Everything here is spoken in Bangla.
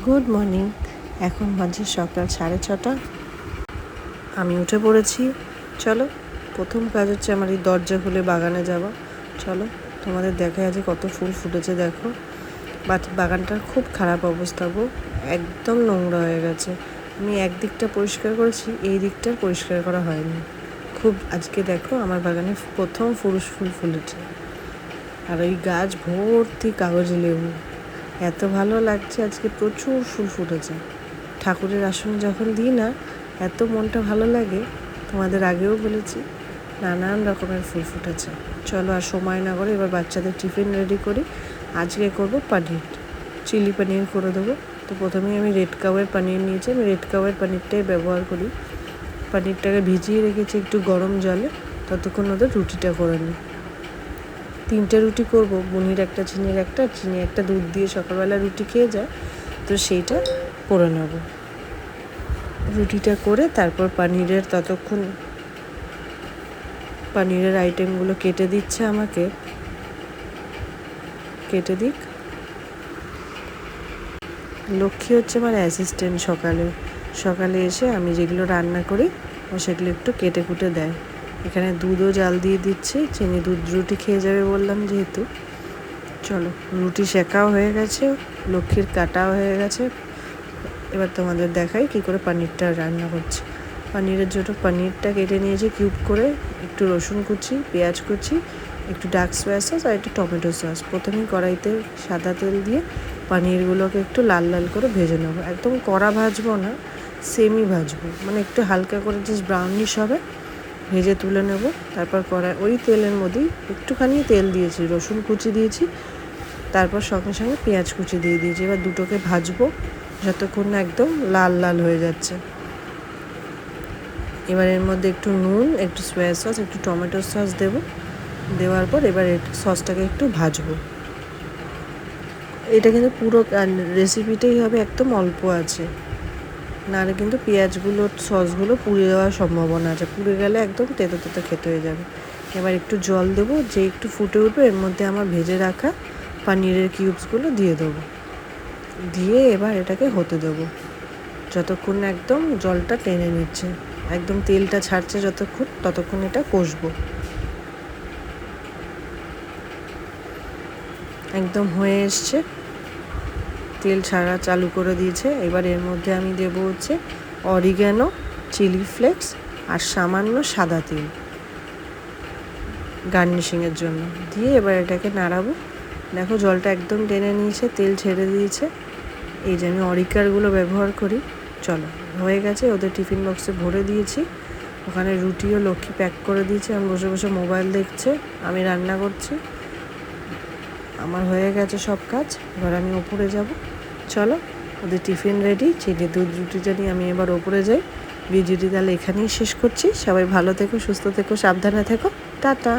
Good morning. এখন বাজে সকাল 6:30। আমি উঠে পড়েছি। চলো, প্রথম কাজ হচ্ছে আমার এই দরজা খুলে বাগানে যাওয়া। চলো তোমাদের দেখায় আজ কত ফুল ফুটেছে দেখো। বাগানটার খুব খারাপ অবস্থা গো, একদম নোংরা হয়ে গেছে। আমি একদিকটা পরিষ্কার করেছি, এই দিকটা পরিষ্কার করা হয়নি। খুব আজকে দেখো আমার বাগানে প্রথম ফুল ফুলেছে, আর ওই গাছ ভর্তি কাগজি লেবু। এত ভালো লাগছে, আজকে প্রচুর ফুল ফুটেছে। ঠাকুরের আসনে যখন দিই না, এত মনটা ভালো লাগে। তোমাদের আগেও বলেছি, নানান রকমের ফুল ফুটেছে। চলো আর সময় না করে এবার বাচ্চাদের টিফিন রেডি করি। আজকে করব পনির, চিলি পনির করে দেবো। তো প্রথমেই আমি রেড কাউয়ের পনির নিয়েছি। আমি রেড কাউয়ের পনিরটাই ব্যবহার করি। পনিরটাকে ভিজিয়ে রেখেছি একটু গরম জলে, ততক্ষণ ওদের রুটিটা করে নিই। 3টে রুটি করব, বুনির একটা, চিনির একটা, চিনি একটা দুধ দিয়ে সকালবেলা রুটি খেয়ে যায়, তো সেইটা করে নেব। রুটিটা করে তারপর ততক্ষণ পনিরের আইটেমগুলো কেটে দিচ্ছে আমাকে, কেটে দিক। লক্ষ্মী হচ্ছে আমার অ্যাসিস্ট্যান্ট। সকালে এসে আমি যেগুলো রান্না করি ও সেগুলো একটু কেটে কুটে দেয়। এখানে দুধও জাল দিয়ে দিচ্ছি, চিনি দুধ রুটি খেয়ে যাবে বললাম যেহেতু। চলো, রুটি শেখাও হয়ে গেছে, লক্ষ্মীর কাটাও হয়ে গেছে। এবার তোমাদের দেখাই কী করে পনিরটা রান্না করছি। পনিরের জন্য পনিরটা কেটে নিয়েছি কিউব করে, একটু রসুন কুচি, পেঁয়াজ কুচি, একটু ডার্ক সয়া সস আর একটু টমেটো সস। প্রথমেই কড়াইতে সাদা তেল দিয়ে পনিরগুলোকে একটু লাল লাল করে ভেজে নেবো। একদম কড়া ভাজবো না, সেমি ভাজবো, মানে একটু হালকা করে জাস্ট ব্রাউনিশ হবে, ভেজে তুলে নেব। তারপর ওই তেলের মধ্যেই একটুখানি তেল দিয়েছি, রসুন কুচি দিয়েছি, তারপর সঙ্গে সঙ্গে পেঁয়াজ কুচি দিয়ে দিয়েছি। এবার দুটোকে ভাজবো যতক্ষণ না একদম লাল লাল হয়ে যাচ্ছে। এবার এর মধ্যে একটু নুন, একটু সয়া সস, একটু টমেটো সস দেবো। দেওয়ার পর এবার সসটাকে একটু ভাজবো। এটা কিন্তু পুরো রেসিপিটাই হবে একদম অল্প আছে, নাহলে কিন্তু পেঁয়াজগুলো সসগুলো পুড়ে যাওয়ার সম্ভাবনা আছে। পুড়ে গেলে একদম তেতো তেতো খেতে হয়ে যাবে। এবার একটু জল দেবো, যে একটু ফুটে উঠবে এর মধ্যে আমার ভেজে রাখা পনিরের কিউবসগুলো দিয়ে দেবো। দিয়ে এবার এটাকে হতে দেবো যতক্ষণ না একদম জলটা টেনে নিচ্ছে, একদম তেলটা ছাড়ছে যতক্ষণ, ততক্ষণ এটা কষবো। একদম হয়ে এসছে, তেল ছাড়া চালু করে দিয়েছে। এবার এর মধ্যে আমি দেবো হচ্ছে অরিগ্যানো, চিলি ফ্লেক্স আর সামান্য সাদা তেল গার্নিশিংয়ের জন্য দিয়ে এবার এটাকে নাড়াবো। দেখো জলটা একদম টেনে নিয়েছে, তেল ছেড়ে দিয়েছে। এই যে আমি অরিকারগুলো ব্যবহার করি। চলো, হয়ে গেছে। ওদের টিফিন বক্সে ভরে দিয়েছি। ওখানে রুটিও লক্ষ্মী প্যাক করে দিয়েছে। আমি বসে বসে মোবাইল দেখছে, আমি রান্না করছি। আমার হয়ে গেছে সব কাজ। এবার আমি ওপরে যাব। চলো, ওদের টিফিন রেডি। চিনি দুধ রুটিটা নিয়ে আমি এবার ওপরে যাই। ভিডিওটি তাহলে এখানেই শেষ করছি। সবাই ভালো থেকো, সুস্থ থেকো, সাবধানে থেকো। টাটা।